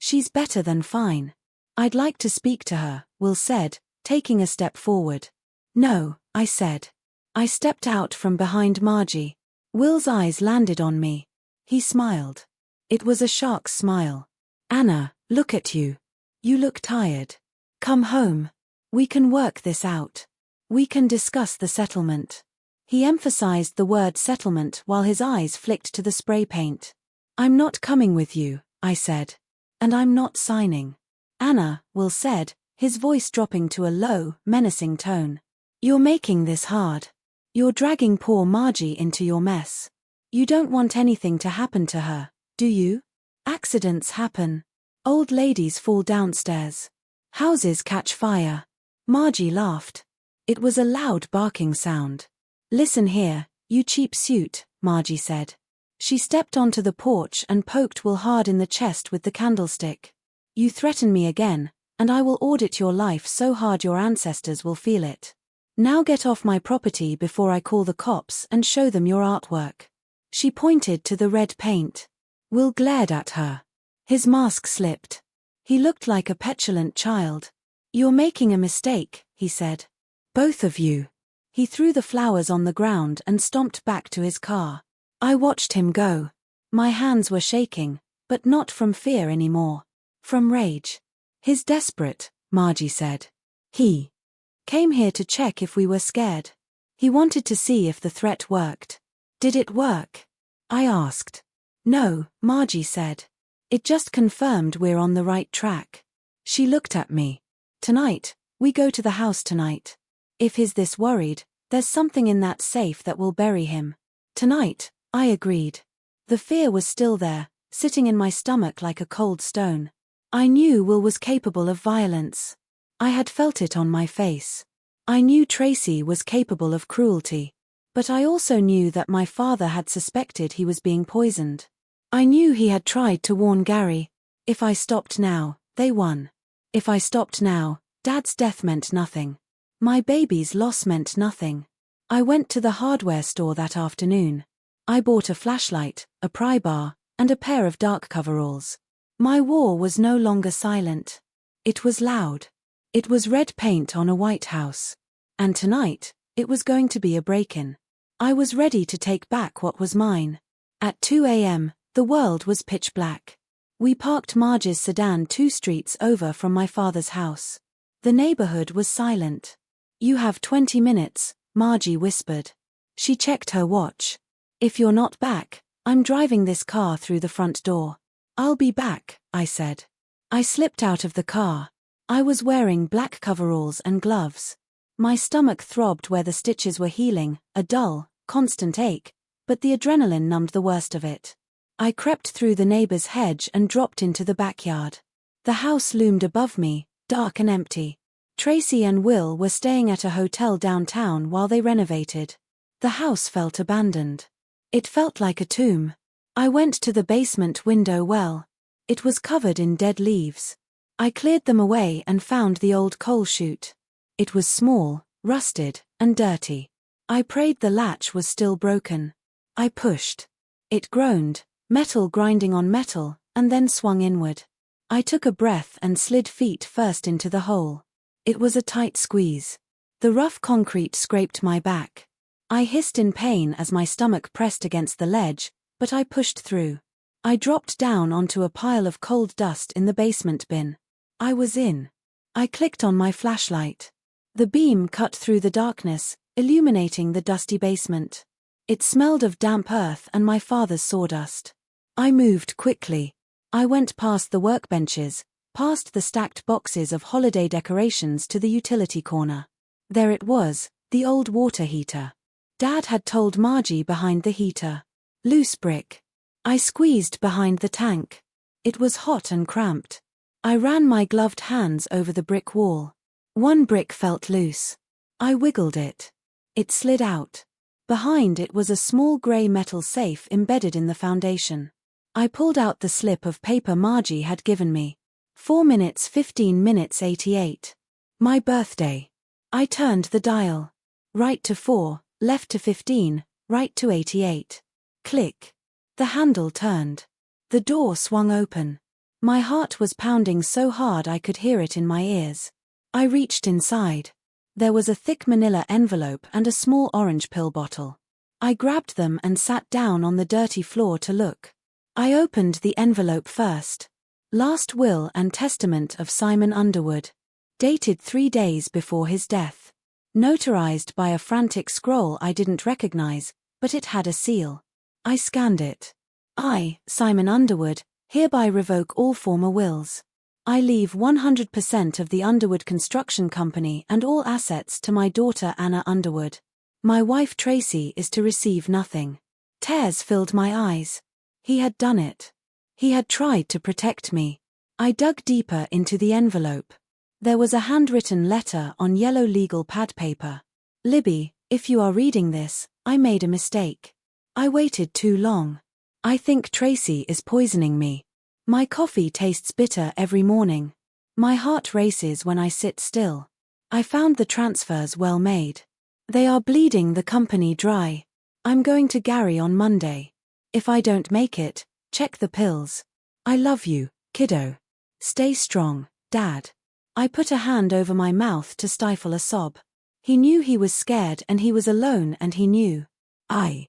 "She's better than fine." "I'd like to speak to her," Will said, taking a step forward. "No," I said. I stepped out from behind Margie. Will's eyes landed on me. He smiled. It was a shark's smile. "Anna, look at you. You look tired. Come home. We can work this out. We can discuss the settlement." He emphasized the word settlement while his eyes flicked to the spray paint. "I'm not coming with you," I said. "And I'm not signing." "Anna," Will said, his voice dropping to a low, menacing tone. "You're making this hard. You're dragging poor Margie into your mess. You don't want anything to happen to her, do you? Accidents happen. Old ladies fall downstairs. Houses catch fire." Margie laughed. It was a loud barking sound. "Listen here, you cheap suit," Margie said. She stepped onto the porch and poked Will hard in the chest with the candlestick. "You threaten me again, and I will audit your life so hard your ancestors will feel it. Now get off my property before I call the cops and show them your artwork." She pointed to the red paint. Will glared at her. His mask slipped. He looked like a petulant child. "You're making a mistake," he said. "Both of you." He threw the flowers on the ground and stomped back to his car. I watched him go. My hands were shaking, but not from fear anymore. From rage. "He's desperate," Margie said. "He came here to check if we were scared. He wanted to see if the threat worked." "Did it work?" I asked. "No," Margie said. "It just confirmed we're on the right track." She looked at me. "Tonight, we go to the house tonight. If he's this worried, there's something in that safe that will bury him." "Tonight," I agreed. The fear was still there, sitting in my stomach like a cold stone. I knew Will was capable of violence. I had felt it on my face. I knew Tracy was capable of cruelty. But I also knew that my father had suspected he was being poisoned. I knew he had tried to warn Gary. If I stopped now, they won. If I stopped now, Dad's death meant nothing. My baby's loss meant nothing. I went to the hardware store that afternoon. I bought a flashlight, a pry bar, and a pair of dark coveralls. My war was no longer silent. It was loud. It was red paint on a white house. And tonight, it was going to be a break-in. I was ready to take back what was mine. At 2 a.m., the world was pitch black. We parked Marge's sedan 2 streets over from my father's house. The neighborhood was silent. "You have 20 minutes, Margie whispered. She checked her watch. "If you're not back, I'm driving this car through the front door." "I'll be back," I said. I slipped out of the car. I was wearing black coveralls and gloves. My stomach throbbed where the stitches were healing, a dull, constant ache, but the adrenaline numbed the worst of it. I crept through the neighbor's hedge and dropped into the backyard. The house loomed above me, dark and empty. Tracy and Will were staying at a hotel downtown while they renovated. The house felt abandoned. It felt like a tomb. I went to the basement window well. It was covered in dead leaves. I cleared them away and found the old coal chute. It was small, rusted, and dirty. I prayed the latch was still broken. I pushed. It groaned, metal grinding on metal, and then swung inward. I took a breath and slid feet first into the hole. It was a tight squeeze. The rough concrete scraped my back. I hissed in pain as my stomach pressed against the ledge, but I pushed through. I dropped down onto a pile of cold dust in the basement bin. I was in. I clicked on my flashlight. The beam cut through the darkness, illuminating the dusty basement. It smelled of damp earth and my father's sawdust. I moved quickly. I went past the workbenches, past the stacked boxes of holiday decorations to the utility corner. There it was, the old water heater. Dad had told Margie behind the heater. Loose brick. I squeezed behind the tank. It was hot and cramped. I ran my gloved hands over the brick wall. One brick felt loose. I wiggled it. It slid out. Behind it was a small grey metal safe embedded in the foundation. I pulled out the slip of paper Margie had given me. 4 minutes 15 minutes 88. My birthday. I turned the dial. Right to 4, left to 15, right to 88. Click. The handle turned. The door swung open. My heart was pounding so hard I could hear it in my ears. I reached inside. There was a thick manila envelope and a small orange pill bottle. I grabbed them and sat down on the dirty floor to look. I opened the envelope first. Last will and testament of Simon Underwood. Dated 3 days before his death. Notarized by a frantic scroll I didn't recognize, but it had a seal. I scanned it. I, Simon Underwood, hereby revoke all former wills. I leave 100% of the Underwood Construction Company and all assets to my daughter Anna Underwood. My wife Tracy is to receive nothing. Tears filled my eyes. He had done it. He had tried to protect me. I dug deeper into the envelope. There was a handwritten letter on yellow legal pad paper. Libby, if you are reading this, I made a mistake. I waited too long. I think Tracy is poisoning me. My coffee tastes bitter every morning. My heart races when I sit still. I found the transfers well made. They are bleeding the company dry. I'm going to Gary on Monday. If I don't make it, check the pills. I love you, kiddo. Stay strong, Dad. I put a hand over my mouth to stifle a sob. He knew he was scared and he was alone and he knew. I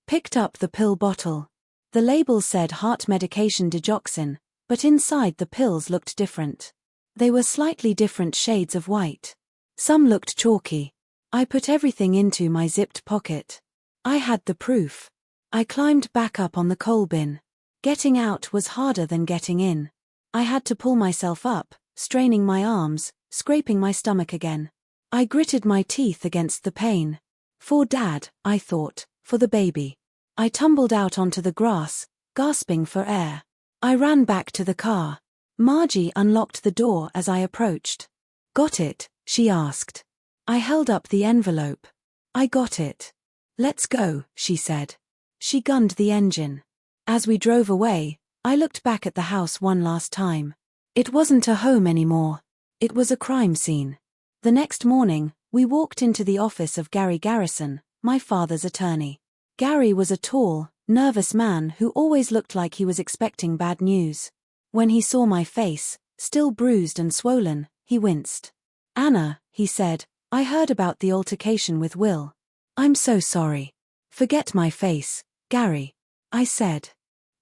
picked up the pill bottle. The label said heart medication digoxin, but inside the pills looked different. They were slightly different shades of white. Some looked chalky. I put everything into my zipped pocket. I had the proof. I climbed back up on the coal bin. Getting out was harder than getting in. I had to pull myself up, straining my arms, scraping my stomach again. I gritted my teeth against the pain. For Dad, I thought, for the baby. I tumbled out onto the grass, gasping for air. I ran back to the car. Margie unlocked the door as I approached. Got it? She asked. I held up the envelope. I got it. Let's go, she said. She gunned the engine. As we drove away, I looked back at the house one last time. It wasn't a home anymore. It was a crime scene. The next morning, we walked into the office of Gary Garrison, my father's attorney. Gary was a tall, nervous man who always looked like he was expecting bad news. When he saw my face, still bruised and swollen, he winced. Anna, he said, I heard about the altercation with Will. I'm so sorry. Forget my face, Gary. I said.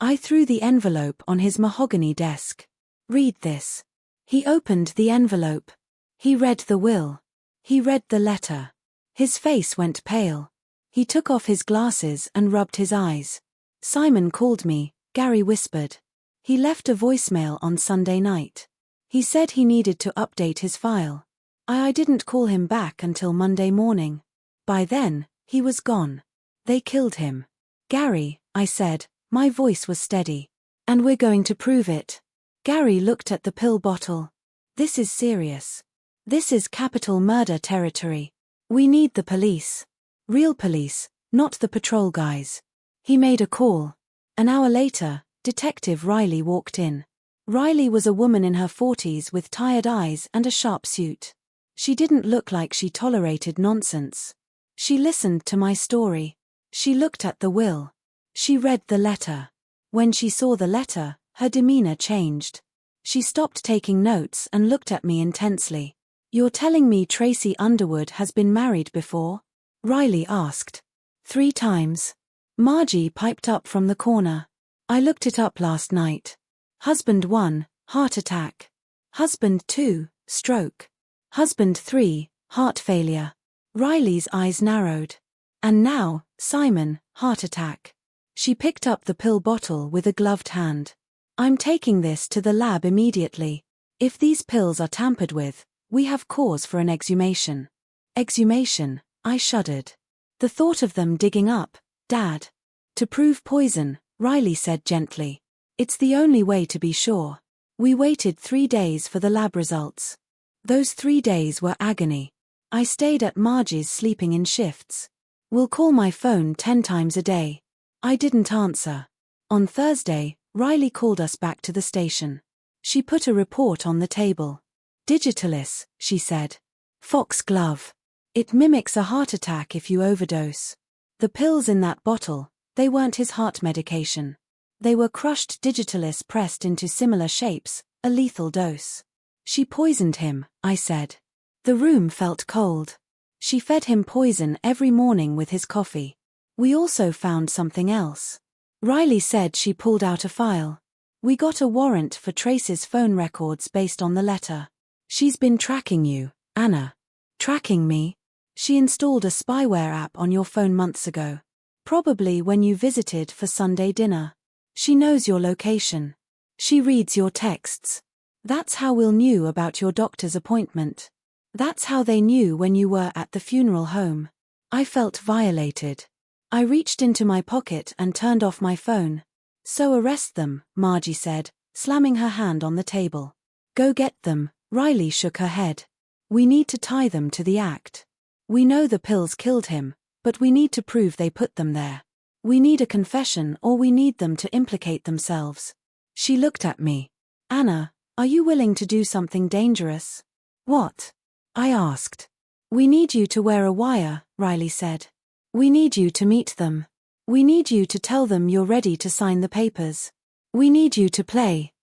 I threw the envelope on his mahogany desk. Read this. He opened the envelope. He read the will. He read the letter. His face went pale. He took off his glasses and rubbed his eyes. Simon called me, Gary whispered. He left a voicemail on Sunday night. He said he needed to update his file. I didn't call him back until Monday morning. By then, he was gone. They killed him. Gary, I said, my voice was steady. And we're going to prove it. Gary looked at the pill bottle. This is serious. This is capital murder territory. We need the police. Real police, not the patrol guys. He made a call. An hour later, Detective Riley walked in. Riley was a woman in her 40s with tired eyes and a sharp suit. She didn't look like she tolerated nonsense. She listened to my story. She looked at the will. She read the letter. When she saw the letter, her demeanor changed. She stopped taking notes and looked at me intensely. You're telling me Tracy Underwood has been married before? Riley asked. 3 times. Margie piped up from the corner. I looked it up last night. Husband 1, heart attack. Husband 2, stroke. Husband 3, heart failure. Riley's eyes narrowed. And now, Simon, heart attack. She picked up the pill bottle with a gloved hand. I'm taking this to the lab immediately. If these pills are tampered with, we have cause for an exhumation. Exhumation, I shuddered. The thought of them digging up, Dad. To prove poison, Riley said gently. It's the only way to be sure. We waited 3 days for the lab results. Those 3 days were agony. I stayed at Margie's sleeping in shifts. We'll call my phone 10 times a day. I didn't answer. On Thursday, Riley called us back to the station. She put a report on the table. Digitalis, she said. Foxglove. It mimics a heart attack if you overdose. The pills in that bottle, they weren't his heart medication. They were crushed Digitalis pressed into similar shapes, a lethal dose. She poisoned him, I said. The room felt cold. She fed him poison every morning with his coffee. We also found something else. Riley said she pulled out a file. We got a warrant for Trace's phone records based on the letter. She's been tracking you, Anna. Tracking me? She installed a spyware app on your phone months ago. Probably when you visited for Sunday dinner. She knows your location. She reads your texts. That's how Will knew about your doctor's appointment. That's how they knew when you were at the funeral home. I felt violated. I reached into my pocket and turned off my phone. So arrest them, Margie said, slamming her hand on the table. Go get them, Riley shook her head. We need to tie them to the act. We know the pills killed him, but we need to prove they put them there. We need a confession or we need them to implicate themselves. She looked at me. Anna, are you willing to do something dangerous? What? I asked. We need you to wear a wire, Riley said. We need you to meet them. We need you to tell them you're ready to sign the papers. We need you to play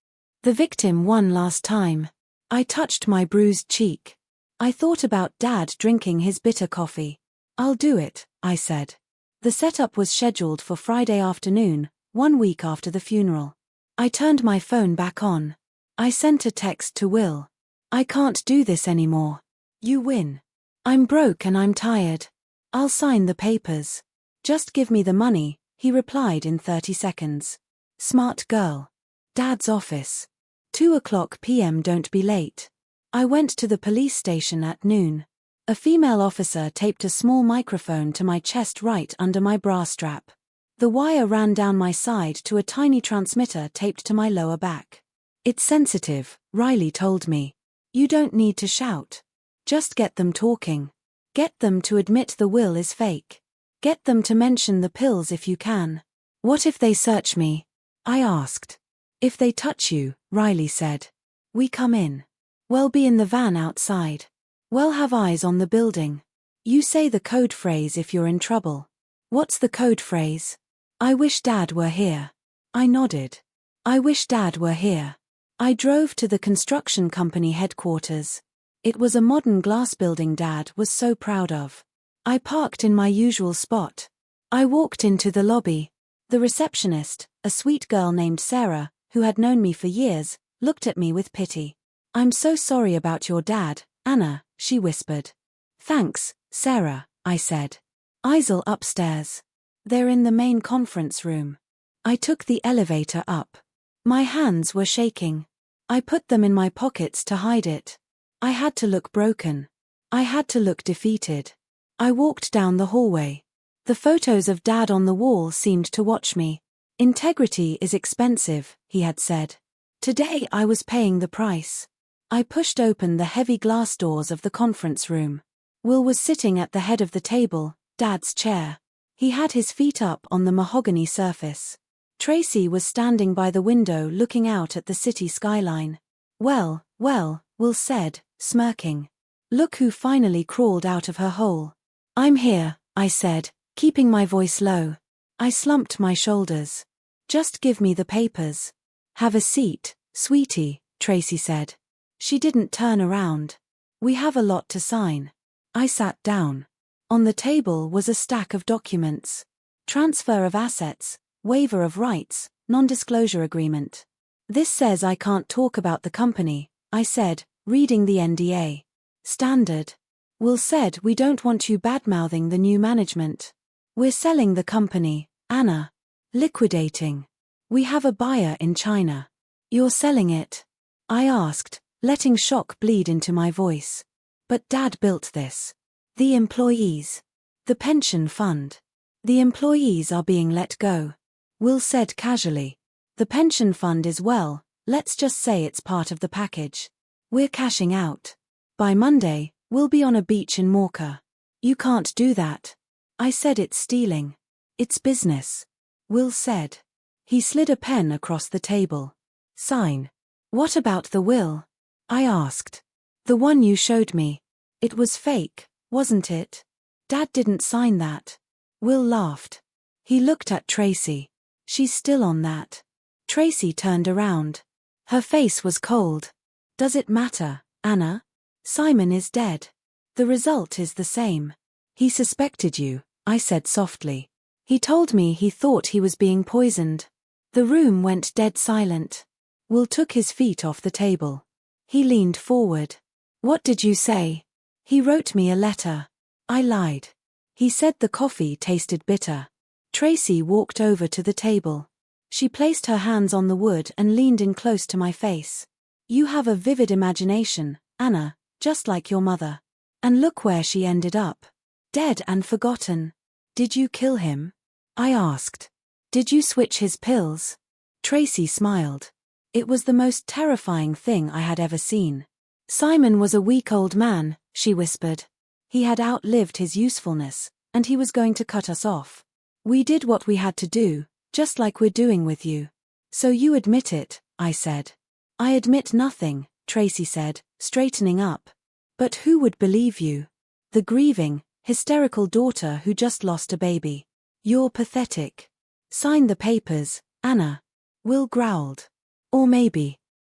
the victim one last time. I touched my bruised cheek. I thought about Dad drinking his bitter coffee. I'll do it, I said. The setup was scheduled for Friday afternoon, 1 week after the funeral. I turned my phone back on. I sent a text to Will. I can't do this anymore. You win. I'm broke and I'm tired. I'll sign the papers. Just give me the money, he replied in 30 seconds. Smart girl. Dad's office. 2:00 p.m. Don't be late. I went to the police station at noon. A female officer taped a small microphone to my chest right under my bra strap. The wire ran down my side to a tiny transmitter taped to my lower back. It's sensitive, Riley told me. You don't need to shout. Just get them talking. Get them to admit the will is fake. Get them to mention the pills if you can. What if they search me? I asked. If they touch you, Riley said. We come in. We'll be in the van outside. We'll have eyes on the building. You say the code phrase if you're in trouble. What's the code phrase? I wish Dad were here. I nodded. I wish Dad were here. I drove to the construction company headquarters. It was a modern glass building Dad was so proud of. I parked in my usual spot. I walked into the lobby. The receptionist, a sweet girl named Sarah, who had known me for years, looked at me with pity. I'm so sorry about your dad, Anna, she whispered. Thanks, Sarah, I said. Isel upstairs. They're in the main conference room. I took the elevator up. My hands were shaking. I put them in my pockets to hide it. I had to look broken. I had to look defeated. I walked down the hallway. The photos of Dad on the wall seemed to watch me. Integrity is expensive, he had said. Today I was paying the price. I pushed open the heavy glass doors of the conference room. Will was sitting at the head of the table, Dad's chair. He had his feet up on the mahogany surface. Tracy was standing by the window looking out at the city skyline. Well, Will said, smirking. Look who finally crawled out of her hole. I'm here, I said, keeping my voice low. I slumped my shoulders. Just give me the papers. Have a seat, sweetie, Tracy said. She didn't turn around. We have a lot to sign. I sat down. On the table was a stack of documents. Transfer of assets, waiver of rights, non-disclosure agreement. This says I can't talk about the company, I said, reading the NDA. Standard. Will said we don't want you bad-mouthing the new management. We're selling the company, Anna. Liquidating. We have a buyer in China. You're selling it? I asked, letting shock bleed into my voice. But Dad built this. The employees. The pension fund. The employees are being let go. Will said casually. The pension fund is well, let's just say it's part of the package. We're cashing out. By Monday, we'll be on a beach in Mallorca. You can't do that. I said it's stealing. It's business. Will said. He slid a pen across the table. Sign. What about the will? I asked. The one you showed me. It was fake, wasn't it? Dad didn't sign that. Will laughed. He looked at Tracy. She's still on that. Tracy turned around. Her face was cold. Does it matter, Anna? Simon is dead. The result is the same. He suspected you, I said softly. He told me he thought he was being poisoned. The room went dead silent. Will took his feet off the table. He leaned forward. What did you say? He wrote me a letter. I lied. He said the coffee tasted bitter. Tracy walked over to the table. She placed her hands on the wood and leaned in close to my face. You have a vivid imagination, Anna, just like your mother. And look where she ended up. Dead and forgotten. Did you kill him? I asked. Did you switch his pills? Tracy smiled. It was the most terrifying thing I had ever seen. Simon was a weak old man, she whispered. He had outlived his usefulness, and he was going to cut us off. We did what we had to do, just like we're doing with you. So you admit it, I said. I admit nothing, Tracy said, straightening up. But who would believe you? The grieving, hysterical daughter who just lost a baby. You're pathetic. Sign the papers, Anna. Will growled. Or maybe.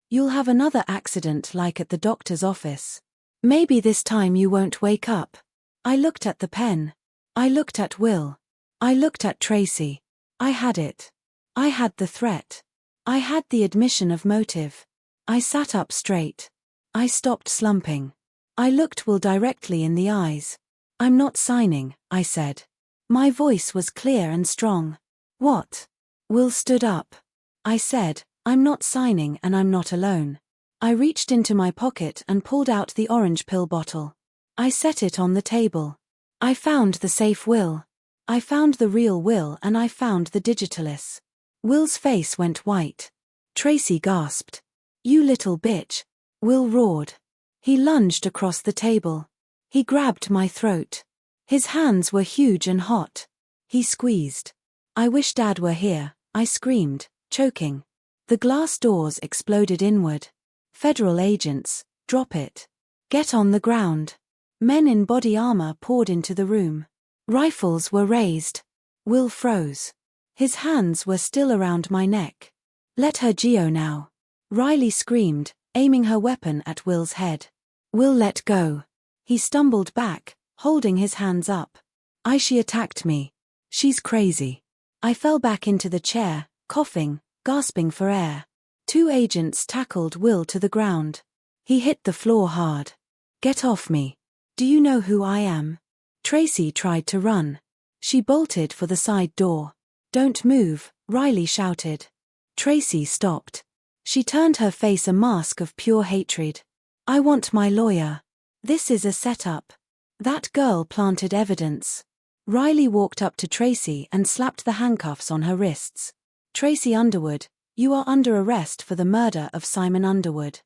You'll have another accident like at the doctor's office. Maybe this time you won't wake up. I looked at the pen. I looked at Will. I looked at Tracy. I had it. I had the threat. I had the admission of motive. I sat up straight. I stopped slumping. I looked Will directly in the eyes. I'm not signing, I said. My voice was clear and strong. What? Will stood up. I said, I'm not signing and I'm not alone. I reached into my pocket and pulled out the orange pill bottle. I set it on the table. I found the safe Will. I found the real Will and I found the digitalis. Will's face went white. Tracy gasped. You little bitch. Will roared. He lunged across the table. He grabbed my throat. His hands were huge and hot. He squeezed. I wish Dad were here, I screamed, choking. The glass doors exploded inward. Federal agents, drop it. Get on the ground. Men in body armor poured into the room. Rifles were raised. Will froze. His hands were still around my neck. Let her Geo now. Riley screamed, aiming her weapon at Will's head. Will let go. He stumbled back, holding his hands up. She attacked me. She's crazy. I fell back into the chair, coughing, gasping for air. Two agents tackled Will to the ground. He hit the floor hard. Get off me. Do you know who I am? Tracy tried to run. She bolted for the side door. Don't move, Riley shouted. Tracy stopped. She turned her face a mask of pure hatred. I want my lawyer. This is a setup. That girl planted evidence. Riley walked up to Tracy and slapped the handcuffs on her wrists. Tracy Underwood, you are under arrest for the murder of Simon Underwood.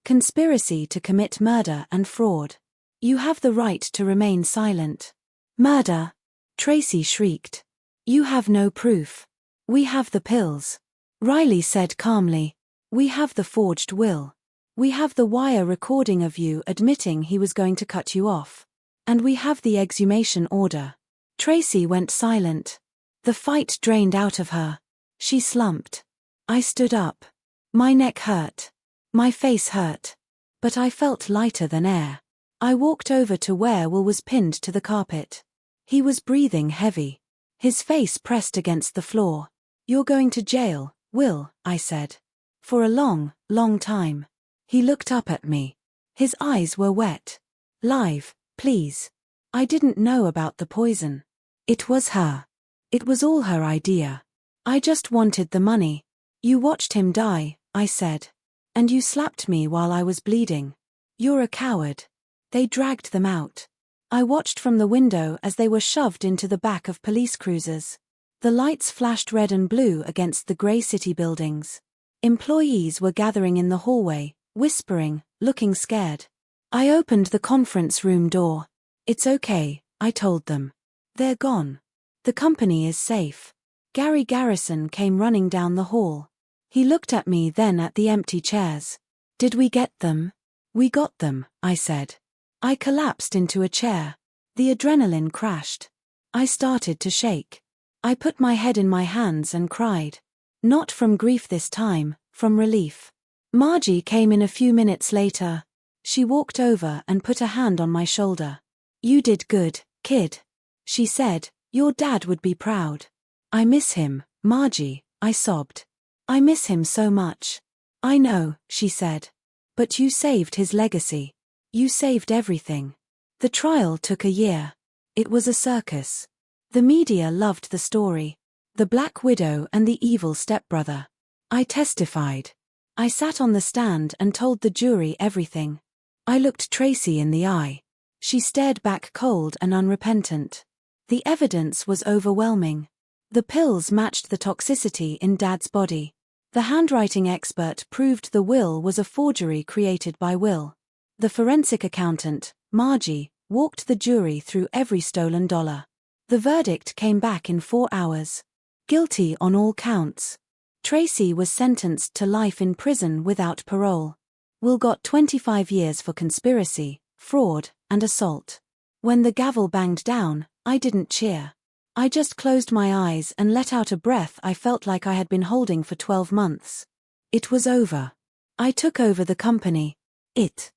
Conspiracy to commit murder and fraud. You have the right to remain silent. Murder? Tracy shrieked. You have no proof. We have the pills. Riley said calmly. We have the forged will. We have the wire recording of you admitting he was going to cut you off. And we have the exhumation order. Tracy went silent. The fight drained out of her. She slumped. I stood up. My neck hurt. My face hurt. But I felt lighter than air. I walked over to where Will was pinned to the carpet. He was breathing heavy. His face pressed against the floor. You're going to jail, Will, I said. For a long, long time. He looked up at me. His eyes were wet. Live, please. I didn't know about the poison. It was her. It was all her idea. I just wanted the money. You watched him die, I said. And you slapped me while I was bleeding. You're a coward. They dragged them out. I watched from the window as they were shoved into the back of police cruisers. The lights flashed red and blue against the grey city buildings. Employees were gathering in the hallway, whispering, looking scared. I opened the conference room door. It's okay, I told them. They're gone. The company is safe. Gary Garrison came running down the hall. He looked at me, then at the empty chairs. Did we get them? We got them, I said. I collapsed into a chair. The adrenaline crashed. I started to shake. I put my head in my hands and cried. Not from grief this time, from relief. Margie came in a few minutes later. She walked over and put a hand on my shoulder. You did good, kid. She said, your dad would be proud. I miss him, Margie, I sobbed. I miss him so much. I know, she said. But you saved his legacy. You saved everything. The trial took a year. It was a circus. The media loved the story. The Black Widow and the evil stepbrother. I testified. I sat on the stand and told the jury everything. I looked Tracy in the eye. She stared back cold and unrepentant. The evidence was overwhelming. The pills matched the toxicity in Dad's body. The handwriting expert proved the will was a forgery created by Will. The forensic accountant, Margie, walked the jury through every stolen dollar. The verdict came back in 4 hours. Guilty on all counts. Tracy was sentenced to life in prison without parole. Will got 25 years for conspiracy, fraud, and assault. When the gavel banged down, I didn't cheer. I just closed my eyes and let out a breath I felt like I had been holding for 12 months. It was over. I took over the company. It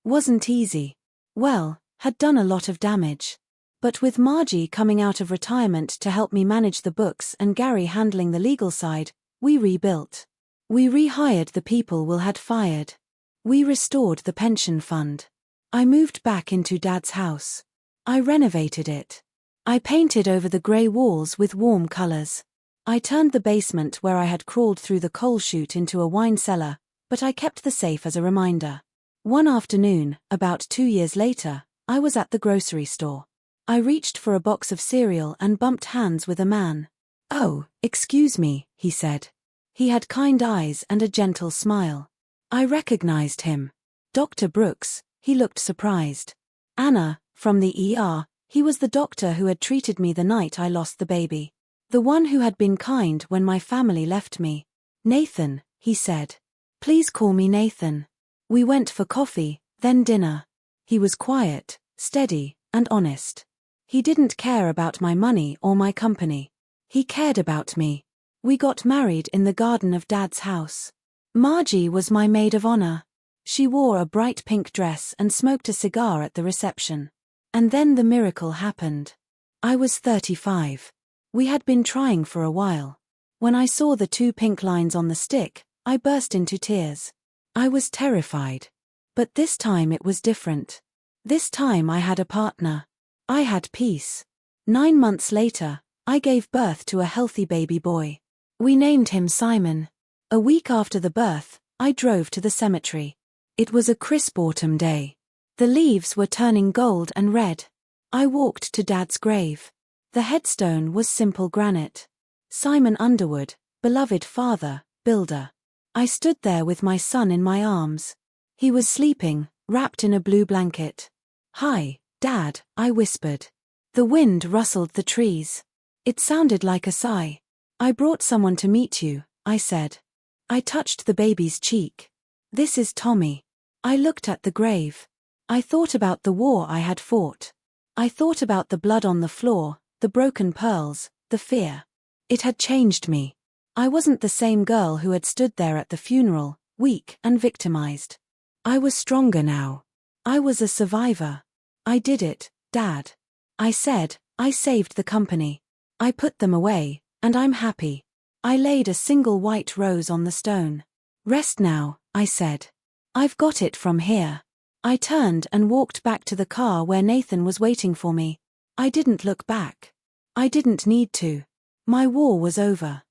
wasn't easy. Well, had done a lot of damage. But with Margie coming out of retirement to help me manage the books and Gary handling the legal side, we rebuilt. We rehired the people Will had fired. We restored the pension fund. I moved back into Dad's house. I renovated it. I painted over the grey walls with warm colours. I turned the basement where I had crawled through the coal chute into a wine cellar, but I kept the safe as a reminder. One afternoon, about 2 years later, I was at the grocery store. I reached for a box of cereal and bumped hands with a man. "Oh, excuse me," he said. He had kind eyes and a gentle smile. I recognized him. Dr. Brooks. He looked surprised. Anna, from the ER, he was the doctor who had treated me the night I lost the baby. The one who had been kind when my family left me. "Nathan," he said. "Please call me Nathan." We went for coffee, then dinner. He was quiet, steady, and honest. He didn't care about my money or my company. He cared about me. We got married in the garden of Dad's house. Margie was my maid of honor. She wore a bright pink dress and smoked a cigar at the reception. And then the miracle happened. I was 35. We had been trying for a while. When I saw the 2 pink lines on the stick, I burst into tears. I was terrified. But this time it was different. This time I had a partner. I had peace. 9 months later, I gave birth to a healthy baby boy. We named him Simon. A week after the birth, I drove to the cemetery. It was a crisp autumn day. The leaves were turning gold and red. I walked to Dad's grave. The headstone was simple granite. Simon Underwood, beloved father, builder. I stood there with my son in my arms. He was sleeping, wrapped in a blue blanket. "Hi, Dad," I whispered. The wind rustled the trees. It sounded like a sigh. "I brought someone to meet you," I said. I touched the baby's cheek. "This is Tommy." I looked at the grave. I thought about the war I had fought. I thought about the blood on the floor, the broken pearls, the fear. It had changed me. I wasn't the same girl who had stood there at the funeral, weak and victimized. I was stronger now. I was a survivor. "I did it, Dad," I said. "I saved the company. I put them away, and I'm happy." I laid a single white rose on the stone. "Rest now," I said. "I've got it from here." I turned and walked back to the car where Nathan was waiting for me. I didn't look back. I didn't need to. My war was over.